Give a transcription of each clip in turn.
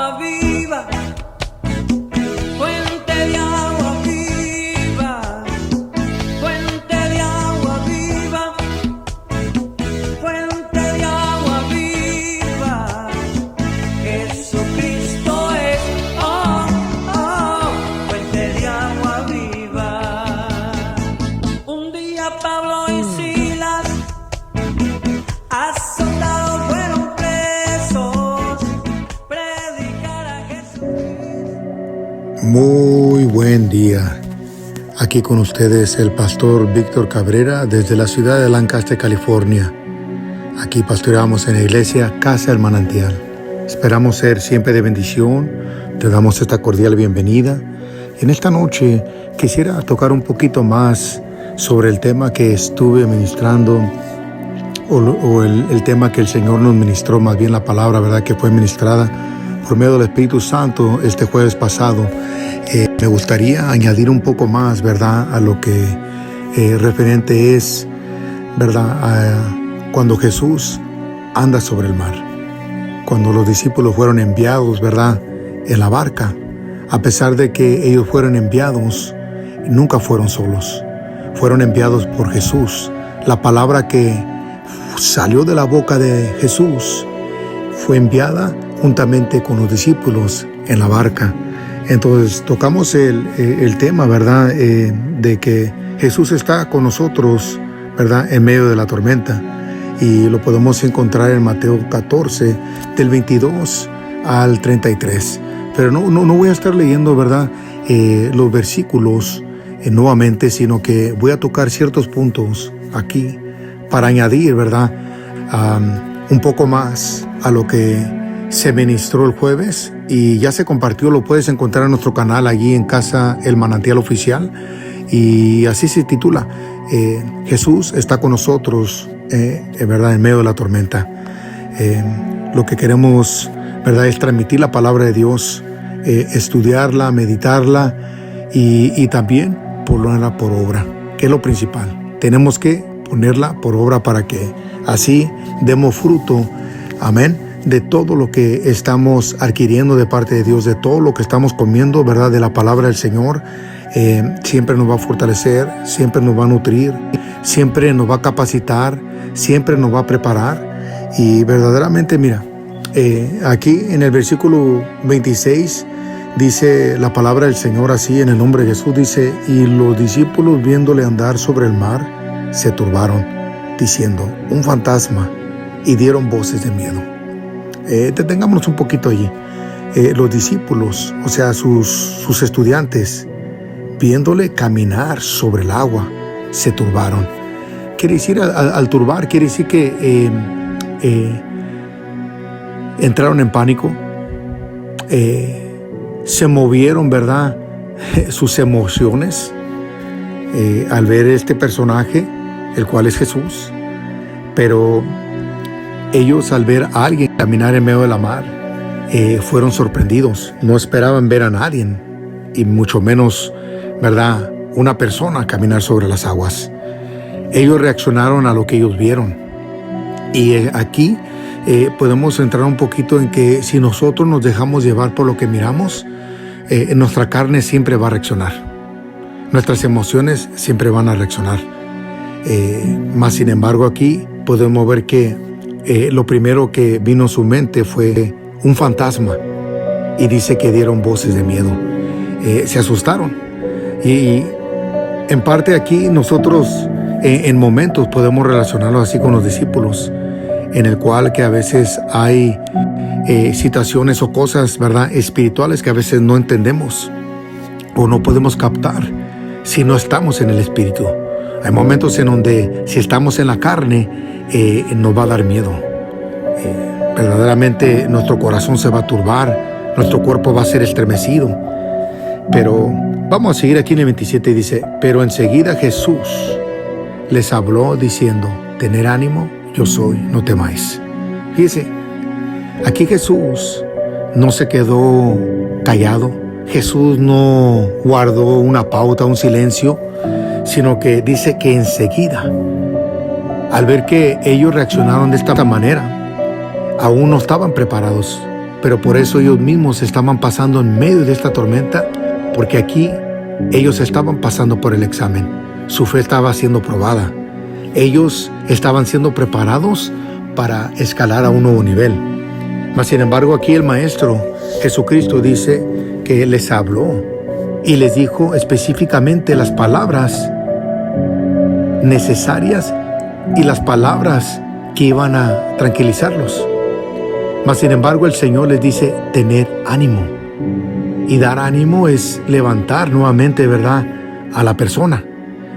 agua viva, fuente de agua viva, fuente de agua viva, fuente de agua viva. Jesucristo es, oh, oh, fuente de agua viva. Un día Pablo y Silas azotados fueron presos, predicar a Jesús. Muy buen día. Aquí con ustedes el pastor Víctor Cabrera desde la ciudad de Lancaster, California. Aquí pastoreamos en la iglesia Casa del Manantial. Esperamos ser siempre de bendición. Te damos esta cordial bienvenida. En esta noche quisiera tocar un poquito más sobre el tema que estuve ministrando o el tema que el Señor nos ministró, más bien la palabra, ¿verdad?, que fue ministrada por medio del Espíritu Santo este jueves pasado. Me gustaría añadir un poco más, ¿verdad?, a lo que referente es, ¿verdad?, a cuando Jesús anda sobre el mar. Cuando los discípulos fueron enviados, ¿verdad?, en la barca, a pesar de que ellos fueron enviados, nunca fueron solos. Fueron enviados por Jesús. La palabra que salió de la boca de Jesús fue enviada juntamente con los discípulos en la barca. Entonces tocamos el tema, ¿verdad?, de que Jesús está con nosotros, ¿verdad?, en medio de la tormenta. Y lo podemos encontrar en Mateo 14, del 22 al 33. Pero no voy a estar leyendo, ¿verdad?, los versículos nuevamente, sino que voy a tocar ciertos puntos aquí para añadir, ¿verdad?, un poco más a lo que se ministró el jueves y ya se compartió. Lo puedes encontrar en nuestro canal allí en Casa El Manantial Oficial, y así se titula, Jesús está con nosotros, ¿verdad?, en medio de la tormenta. Lo que queremos, ¿verdad?, es transmitir la palabra de Dios, estudiarla, meditarla y también ponerla por obra, que es lo principal. Tenemos que ponerla por obra para que así demos fruto, amén, de todo lo que estamos adquiriendo de parte de Dios, de todo lo que estamos comiendo, ¿verdad?, de la palabra del Señor. Siempre nos va a fortalecer, siempre nos va a nutrir, siempre nos va a capacitar, siempre nos va a preparar. Y verdaderamente, mira, aquí en el versículo 26 dice la palabra del Señor así, en el nombre de Jesús, dice: y los discípulos, viéndole andar sobre el mar, se turbaron, diciendo: un fantasma, y dieron voces de miedo. Detengámonos un poquito allí. Los discípulos, o sea, sus estudiantes, viéndole caminar sobre el agua, se turbaron. Quiere decir, al turbar, quiere decir que entraron en pánico, se movieron, ¿verdad?, sus emociones al ver este personaje, el cual es Jesús. Pero ellos, al ver a alguien caminar en medio de la mar, fueron sorprendidos. No esperaban ver a nadie, y mucho menos, ¿verdad?, una persona caminar sobre las aguas. Ellos reaccionaron a lo que ellos vieron. Y aquí podemos entrar un poquito en que si nosotros nos dejamos llevar por lo que miramos, nuestra carne siempre va a reaccionar. Nuestras emociones siempre van a reaccionar. Más sin embargo, aquí podemos ver que lo primero que vino a su mente fue un fantasma, y dice que dieron voces de miedo. Se asustaron. Y en parte aquí nosotros en momentos podemos relacionarlo así con los discípulos, en el cual que a veces hay situaciones o cosas, ¿verdad?, espirituales que a veces no entendemos o no podemos captar si no estamos en el espíritu. Hay momentos en donde si estamos en la carne nos va a dar miedo. Verdaderamente nuestro corazón se va a turbar, nuestro cuerpo va a ser estremecido. Pero vamos a seguir aquí en el 27 y dice: pero enseguida Jesús les habló diciendo: tener ánimo, yo soy, no temáis. Fíjese, aquí Jesús no se quedó callado. Jesús no guardó una pauta, un silencio, sino que dice que enseguida, al ver que ellos reaccionaron de esta manera, aún no estaban preparados, pero por eso ellos mismos estaban pasando en medio de esta tormenta, porque aquí ellos estaban pasando por el examen. Su fe estaba siendo probada. Ellos estaban siendo preparados para escalar a un nuevo nivel. Mas sin embargo, aquí el Maestro Jesucristo dice que Él les habló y les dijo específicamente las palabras necesarias y las palabras que iban a tranquilizarlos. Mas sin embargo, el Señor les dice, tened ánimo. Y dar ánimo es levantar nuevamente, ¿verdad?, a la persona.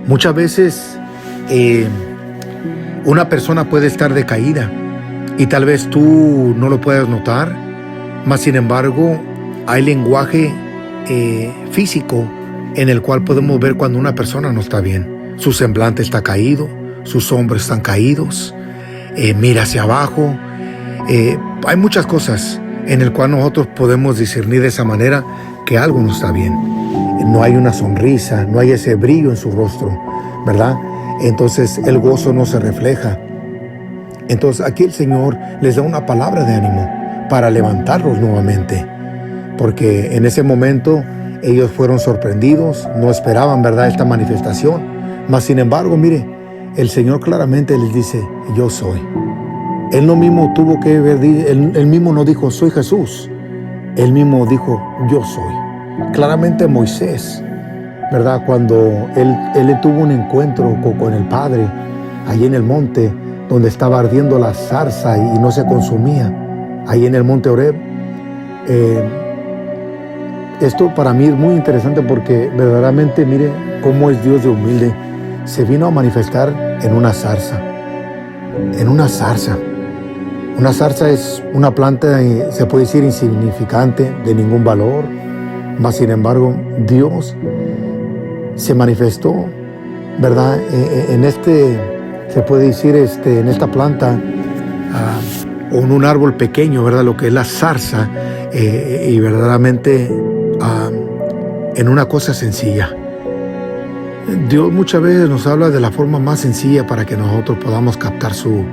Muchas veces una persona puede estar decaída y tal vez tú no lo puedas notar, mas sin embargo hay lenguaje físico en el cual podemos ver cuando una persona no está bien. Su semblante está caído, sus hombros están caídos, mira hacia abajo. Hay muchas cosas en el cual nosotros podemos discernir de esa manera que algo no está bien. No hay una sonrisa, no hay ese brillo en su rostro, ¿verdad? Entonces el gozo no se refleja. Entonces aquí el Señor les da una palabra de ánimo para levantarlos nuevamente, porque en ese momento ellos fueron sorprendidos, no esperaban, ¿verdad?, esta manifestación. Mas sin embargo, mire, el Señor claramente les dice, yo soy. Él no mismo tuvo que ver, él mismo no dijo, soy Jesús. Él mismo dijo, yo soy. Claramente Moisés, ¿verdad?, cuando él tuvo un encuentro con el Padre, ahí en el monte, donde estaba ardiendo la zarza y no se consumía, ahí en el monte Horeb. Esto para mí es muy interesante porque verdaderamente, mire cómo es Dios de humilde. Se vino a manifestar en una zarza. En una zarza. Una zarza es una planta, se puede decir, insignificante, de ningún valor. Mas sin embargo, Dios se manifestó, ¿verdad?, se puede decir, en esta planta, o en un árbol pequeño, ¿verdad?, lo que es la zarza, y verdaderamente en una cosa sencilla. Dios muchas veces nos habla de la forma más sencilla para que nosotros podamos captar su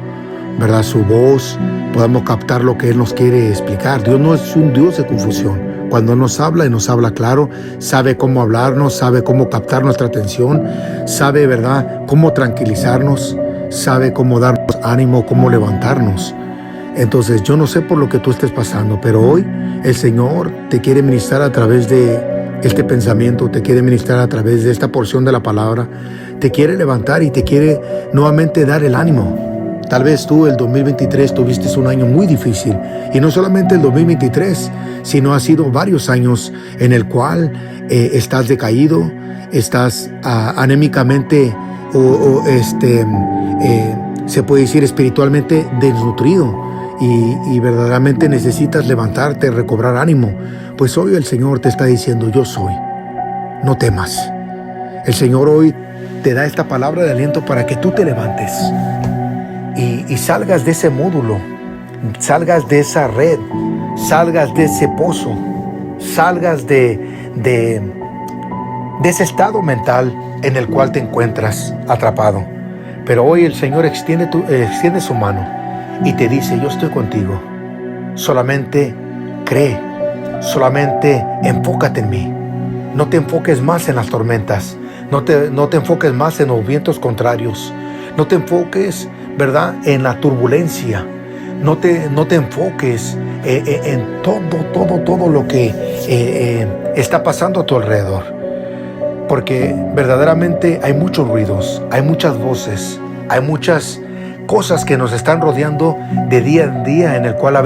voz, podamos captar lo que Él nos quiere explicar. Dios no es un Dios de confusión. Cuando Él nos habla y nos habla claro, sabe cómo hablarnos, sabe cómo captar nuestra atención, sabe, ¿verdad?, cómo tranquilizarnos, sabe cómo darnos ánimo, cómo levantarnos. Entonces yo no sé por lo que tú estés pasando, pero hoy el Señor te quiere ministrar a través de este pensamiento, te quiere ministrar a través de esta porción de la palabra, te quiere levantar y te quiere nuevamente dar el ánimo. Tal vez tú el 2023 tuviste un año muy difícil, y no solamente el 2023, sino ha sido varios años en el cual estás decaído, estás anémicamente se puede decir espiritualmente desnutrido, y verdaderamente necesitas levantarte, recobrar ánimo. Pues hoy el Señor te está diciendo, yo soy, no temas. El Señor hoy te da esta palabra de aliento para que tú te levantes y salgas de ese módulo, salgas de esa red, salgas de ese pozo, salgas de ese estado mental en el cual te encuentras atrapado. Pero hoy el Señor extiende su mano y te dice, yo estoy contigo. Solamente cree, solamente enfócate en mí. No te enfoques más en las tormentas, no te enfoques más en los vientos contrarios, no te enfoques, ¿verdad?, en la turbulencia, no te enfoques en todo lo que está pasando a tu alrededor, porque verdaderamente hay muchos ruidos, hay muchas voces, hay muchas cosas que nos están rodeando de día en día, en el cual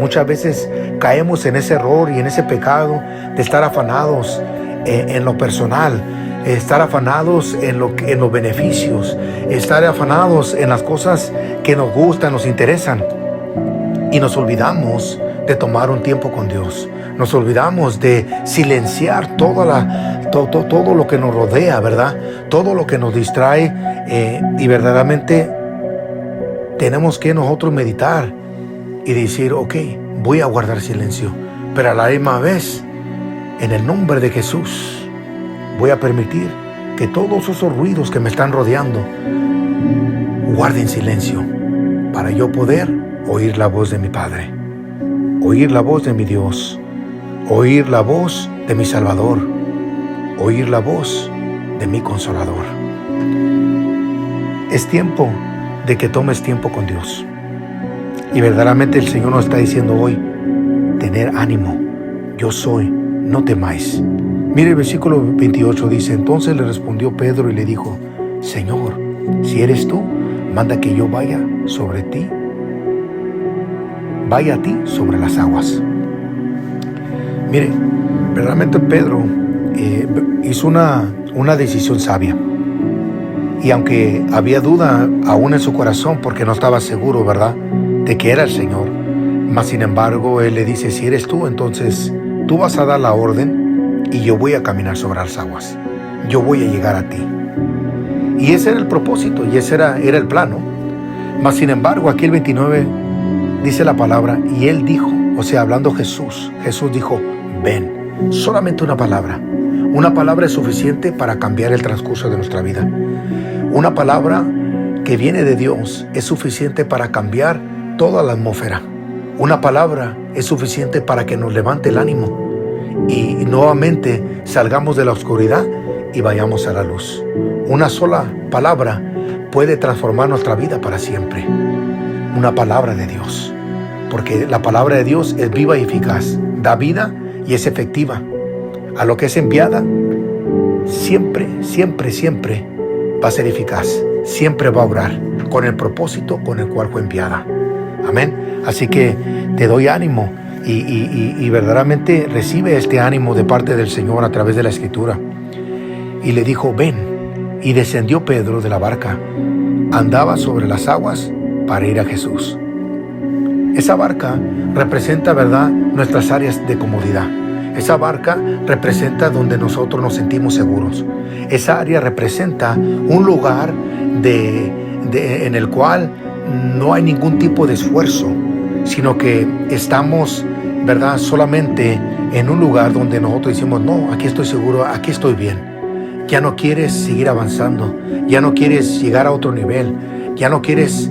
muchas veces caemos en ese error y en ese pecado de estar afanados en lo personal, estar afanados en los beneficios, estar afanados en las cosas que nos gustan, nos interesan, y nos olvidamos de tomar un tiempo con Dios. Nos olvidamos de silenciar todo lo que nos rodea, ¿verdad? Todo lo que nos distrae, y verdaderamente tenemos que nosotros meditar y decir, ok, voy a guardar silencio, pero a la misma vez, en el nombre de Jesús, voy a permitir que todos esos ruidos que me están rodeando guarden silencio para yo poder oír la voz de mi Padre. oír la voz de mi Dios, oír la voz de mi Salvador, oír la voz de mi Consolador. Es tiempo de que tomes tiempo con Dios. Y verdaderamente el Señor nos está diciendo hoy, tener ánimo, yo soy, no temáis. Mire el versículo 28 dice, entonces le respondió Pedro y le dijo, Señor, si eres tú, manda que yo vaya sobre ti, vaya a ti sobre las aguas. Mire, verdaderamente Pedro hizo una decisión sabia. Y aunque había duda aún en su corazón porque no estaba seguro, ¿verdad?, de que era el Señor, mas sin embargo él le dice, si eres tú, entonces tú vas a dar la orden y yo voy a caminar sobre las aguas. Yo voy a llegar a ti. Y ese era el propósito y ese era el plano. Mas sin embargo, aquí el 29 dice la palabra, y él dijo, o sea, hablando Jesús dijo, ven. Solamente una palabra. Una palabra es suficiente para cambiar el transcurso de nuestra vida. Una palabra que viene de Dios es suficiente para cambiar toda la atmósfera. Una palabra es suficiente para que nos levante el ánimo y nuevamente salgamos de la oscuridad y vayamos a la luz. Una sola palabra puede transformar nuestra vida para siempre. Una palabra de Dios. Porque la palabra de Dios es viva y eficaz. Da vida y es efectiva. A lo que es enviada, siempre, siempre, siempre va a ser eficaz. Siempre va a obrar con el propósito con el cual fue enviada. Amén. Así que te doy ánimo y verdaderamente recibe este ánimo de parte del Señor a través de la Escritura. Y le dijo, ven. Y descendió Pedro de la barca. Andaba sobre las aguas para ir a Jesús. Esa barca representa, ¿verdad?, nuestras áreas de comodidad. Esa barca representa donde nosotros nos sentimos seguros. Esa área representa un lugar en el cual no hay ningún tipo de esfuerzo, sino que estamos, ¿verdad?, solamente en un lugar donde nosotros decimos, no, aquí estoy seguro, aquí estoy bien. Ya no quieres seguir avanzando, ya no quieres llegar a otro nivel, ya no quieres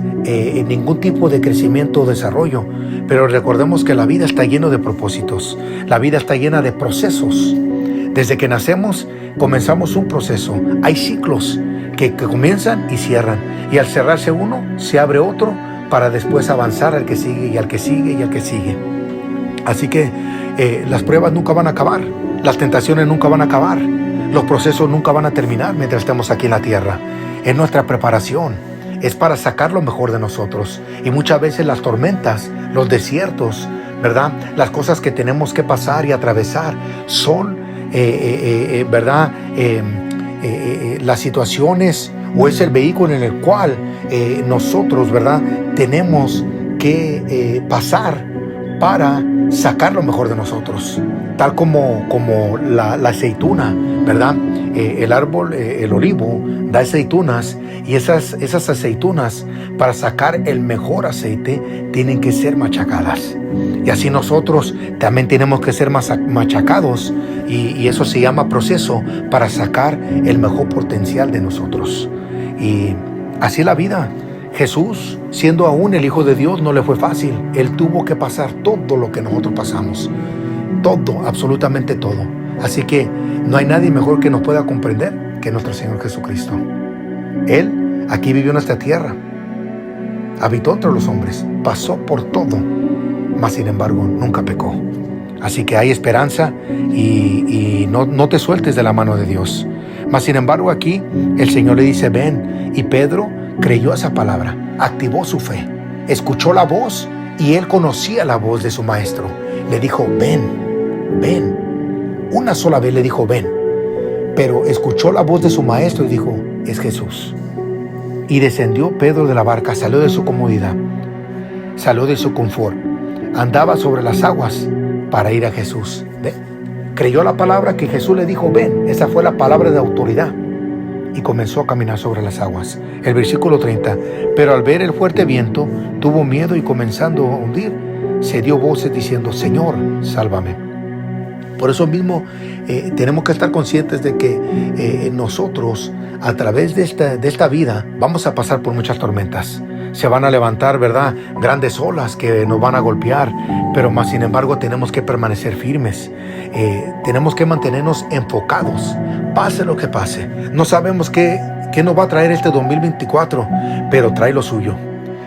ningún tipo de crecimiento o desarrollo. Pero recordemos que la vida está llena de propósitos, la vida está llena de procesos. Desde que nacemos comenzamos un proceso. Hay ciclos que comienzan y cierran, y al cerrarse uno se abre otro para después avanzar al que sigue y al que sigue y al que sigue. Así que las pruebas nunca van a acabar, las tentaciones nunca van a acabar, los procesos nunca van a terminar mientras estemos aquí en la tierra. Es nuestra preparación, es para sacar lo mejor de nosotros. Y muchas veces las tormentas, los desiertos, ¿verdad?, las cosas que tenemos que pasar y atravesar son, ¿verdad?, las situaciones o es el vehículo en el cual nosotros, ¿verdad?, tenemos que pasar para sacar lo mejor de nosotros. Tal como la aceituna, ¿verdad? El árbol, el olivo, da aceitunas, y esas aceitunas, para sacar el mejor aceite, tienen que ser machacadas. Y así nosotros también tenemos que ser machacados, y eso se llama proceso para sacar el mejor potencial de nosotros. Y así la vida. Jesús, siendo aún el Hijo de Dios, no le fue fácil. Él tuvo que pasar todo lo que nosotros pasamos. Todo, absolutamente todo. Así que no hay nadie mejor que nos pueda comprender que nuestro Señor Jesucristo. Él aquí vivió en esta tierra, habitó entre los hombres, pasó por todo, mas sin embargo nunca pecó. Así que hay esperanza y no te sueltes de la mano de Dios. Mas sin embargo aquí el Señor le dice, ven. Y Pedro creyó a esa palabra, activó su fe, escuchó la voz, y él conocía la voz de su maestro. Le dijo, ven, ven. Una sola vez le dijo, ven. Pero escuchó la voz de su maestro y dijo, es Jesús. Y descendió Pedro de la barca, salió de su comodidad, salió de su confort, andaba sobre las aguas para ir a Jesús. ¿Ve? Creyó la palabra que Jesús le dijo, ven. Esa fue la palabra de autoridad. Y comenzó a caminar sobre las aguas. El versículo 30. Pero al ver el fuerte viento, tuvo miedo, y comenzando a hundir, se dio voces diciendo, Señor, sálvame. Por eso mismo tenemos que estar conscientes de que nosotros, a través de esta vida, vamos a pasar por muchas tormentas. se van a levantar, ¿verdad? Grandes olas que nos van a golpear, pero más sin embargo tenemos que permanecer firmes. Tenemos que mantenernos enfocados, pase lo que pase. No sabemos qué nos va a traer este 2024, pero trae lo suyo.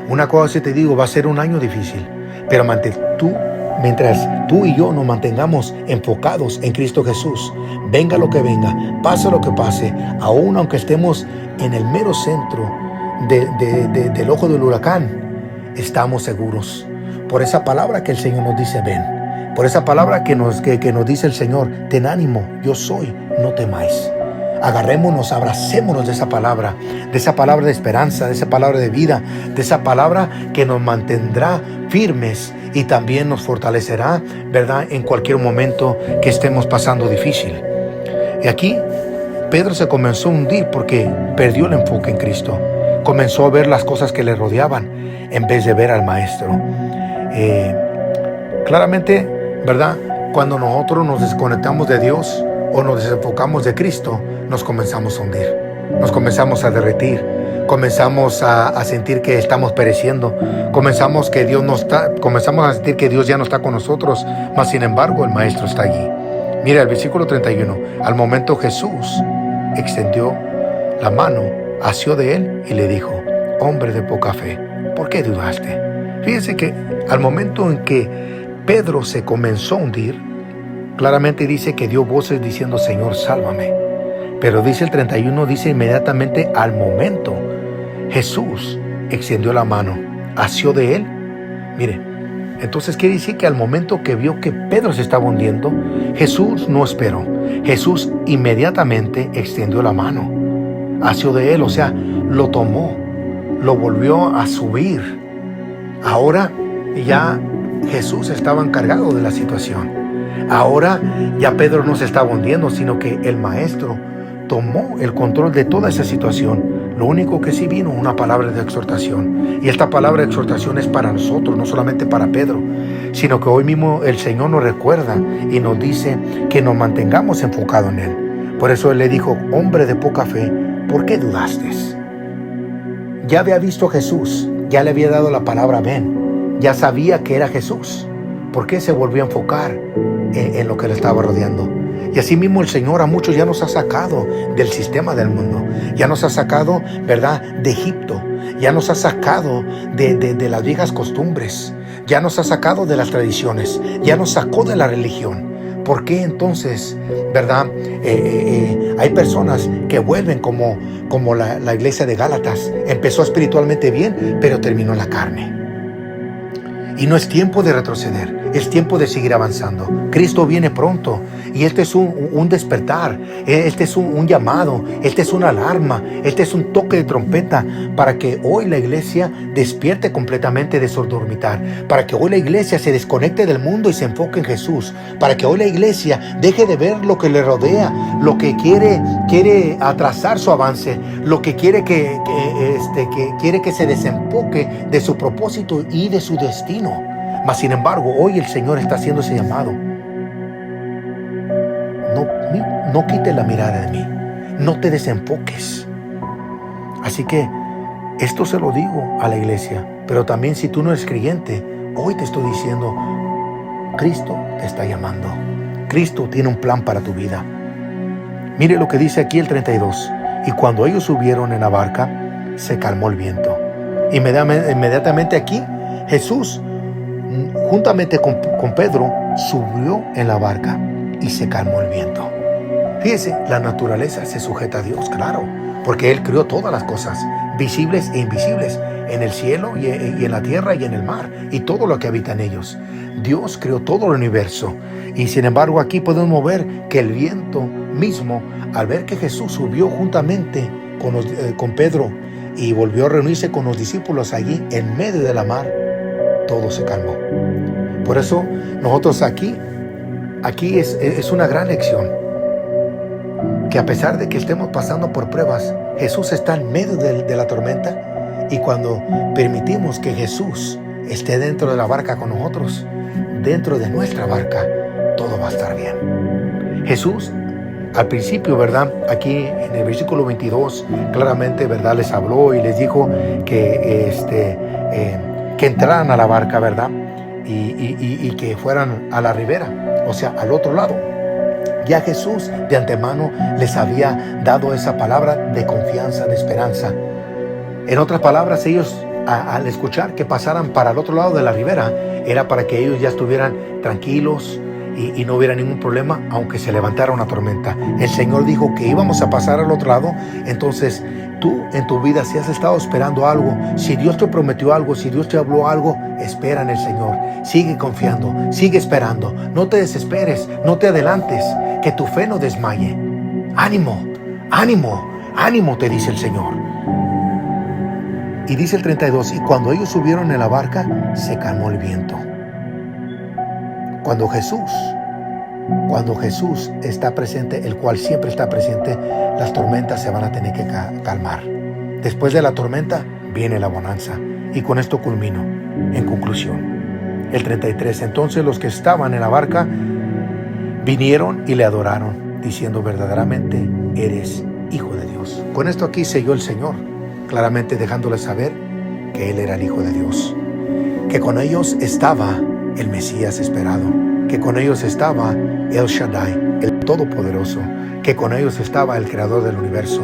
Una cosa te digo, va a ser un año difícil, pero mientras tú y yo nos mantengamos enfocados en Cristo Jesús, venga lo que venga, pase lo que pase, aún aunque estemos en el mero centro del ojo del huracán, estamos seguros. Por esa palabra que el Señor nos dice, ven. Por esa palabra que nos dice el Señor, ten ánimo, yo soy, no temáis. Agarrémonos, abracémonos de esa palabra de esperanza, de esa palabra de vida, de esa palabra que nos mantendrá firmes y también nos fortalecerá, ¿verdad?, en cualquier momento que estemos pasando difícil. Y aquí Pedro se comenzó a hundir porque perdió el enfoque en Cristo. Comenzó a ver las cosas que le rodeaban en vez de ver al Maestro. Claramente, ¿verdad?, cuando nosotros nos desconectamos de Dios o nos desenfocamos de Cristo, nos comenzamos a hundir, nos comenzamos a derretir, comenzamos a sentir que estamos pereciendo, comenzamos a sentir que Dios ya no está con nosotros, mas sin embargo el Maestro está allí. Mira el versículo 31, al momento Jesús extendió la mano, asió de él y le dijo, hombre de poca fe, ¿por qué dudaste? Fíjense que al momento en que Pedro se comenzó a hundir, claramente dice que dio voces diciendo, Señor, sálvame. Pero dice el 31, dice inmediatamente al momento, Jesús extendió la mano, asió de él. Mire, entonces quiere decir que al momento que vio que Pedro se estaba hundiendo, Jesús no esperó. Jesús inmediatamente extendió la mano, asió de él, o sea, lo tomó, lo volvió a subir. Ahora ya Jesús estaba encargado de la situación. Ahora ya Pedro no se estaba hundiendo, sino que el Maestro tomó el control de toda esa situación. Lo único que sí vino, una palabra de exhortación. Y esta palabra de exhortación es para nosotros, no solamente para Pedro, sino que hoy mismo el Señor nos recuerda y nos dice que nos mantengamos enfocados en Él. Por eso Él le dijo, hombre de poca fe, ¿por qué dudaste? Ya había visto a Jesús, ya le había dado la palabra ven, ya sabía que era Jesús. ¿Por qué se volvió a enfocar en lo que le estaba rodeando? Y así mismo el Señor a muchos ya nos ha sacado del sistema del mundo, ya nos ha sacado, ¿verdad?, de Egipto, ya nos ha sacado de las viejas costumbres, ya nos ha sacado de las tradiciones, ya nos sacó de la religión. ¿Por qué entonces, verdad, hay personas que vuelven como la iglesia de Gálatas? Empezó espiritualmente bien, pero terminó en la carne. Y no es tiempo de retroceder, es tiempo de seguir avanzando. Cristo viene pronto y este es un despertar, este es un llamado, este es una alarma, este es un toque de trompeta para que hoy la iglesia despierte completamente de su dormitar, para que hoy la iglesia se desconecte del mundo y se enfoque en Jesús, para que hoy la iglesia deje de ver lo que le rodea, lo que quiere atrasar su avance, lo que quiere que se desenfoque de su propósito y de su destino. Mas sin embargo, hoy el Señor está haciendo ese llamado. No quites la mirada de mí. No te desenfoques. Así que esto se lo digo a la iglesia. Pero también si tú no eres creyente, hoy te estoy diciendo, Cristo te está llamando. Cristo tiene un plan para tu vida. Mire lo que dice aquí el 32. Y cuando ellos subieron en la barca, se calmó el viento. Inmediatamente aquí, Jesús, juntamente con Pedro, subió en la barca y se calmó el viento. Fíjese, la naturaleza se sujeta a Dios, claro, porque Él creó todas las cosas, visibles e invisibles, en el cielo y en la tierra y en el mar, y todo lo que habita en ellos. Dios creó todo el universo, y sin embargo aquí podemos ver que el viento mismo, al ver que Jesús subió juntamente con Pedro y volvió a reunirse con los discípulos allí en medio de la mar, todo se calmó. Por eso nosotros aquí es una gran lección, que a pesar de que estemos pasando por pruebas, Jesús está en medio de la tormenta, y cuando permitimos que Jesús esté dentro de la barca con nosotros, dentro de nuestra barca, todo va a estar bien. Jesús al principio, ¿verdad? Aquí en el versículo 22, claramente, ¿verdad? Les habló y les dijo que entraran a la barca, ¿verdad? Y que fueran a la ribera, o sea, al otro lado. Ya Jesús de antemano les había dado esa palabra de confianza, de esperanza. En otras palabras, ellos al escuchar que pasaran para el otro lado de la ribera, era para que ellos ya estuvieran tranquilos y no hubiera ningún problema, aunque se levantara una tormenta. El Señor dijo que íbamos a pasar al otro lado. Entonces tú en tu vida, si has estado esperando algo, si Dios te prometió algo, si Dios te habló algo, espera en el Señor. Sigue confiando, sigue esperando. No te desesperes, no te adelantes, que tu fe no desmaye. Ánimo, ánimo, ánimo, te dice el Señor. Y dice el 32, y cuando ellos subieron en la barca, se calmó el viento. Cuando Jesús está presente, el cual siempre está presente, las tormentas se van a tener que calmar. Después de la tormenta viene la bonanza. Y con esto culmino. En conclusión, el 33, entonces los que estaban en la barca vinieron y le adoraron, diciendo: verdaderamente eres Hijo de Dios. Con esto aquí selló el Señor, claramente dejándoles saber que Él era el Hijo de Dios, que con ellos estaba el Mesías esperado, que con ellos estaba El Shaddai, el Todopoderoso, que con ellos estaba el Creador del universo,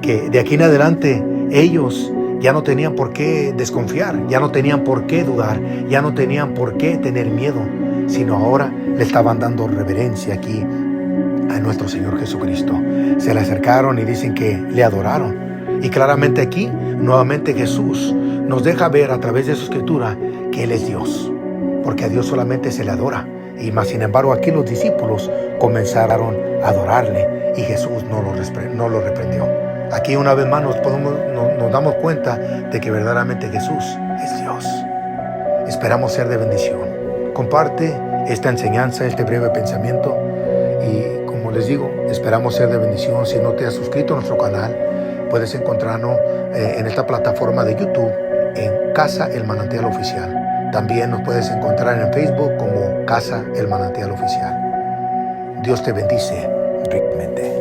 que de aquí en adelante ellos ya no tenían por qué desconfiar, ya no tenían por qué dudar, ya no tenían por qué tener miedo, sino ahora le estaban dando reverencia aquí a nuestro Señor Jesucristo. Se le acercaron y dicen que le adoraron. Y claramente aquí, nuevamente Jesús nos deja ver a través de su escritura que Él es Dios, porque a Dios solamente se le adora. Y más sin embargo aquí los discípulos comenzaron a adorarle y Jesús no lo reprendió. Aquí una vez más nos damos cuenta de que verdaderamente Jesús es Dios. Esperamos ser de bendición. Comparte esta enseñanza, este breve pensamiento, y como les digo, esperamos ser de bendición. Si no te has suscrito a nuestro canal, puedes encontrarnos en esta plataforma de YouTube en Casa El Manantial Oficial. También nos puedes encontrar en Facebook como Casa El Manantial Oficial. Dios te bendice ricamente.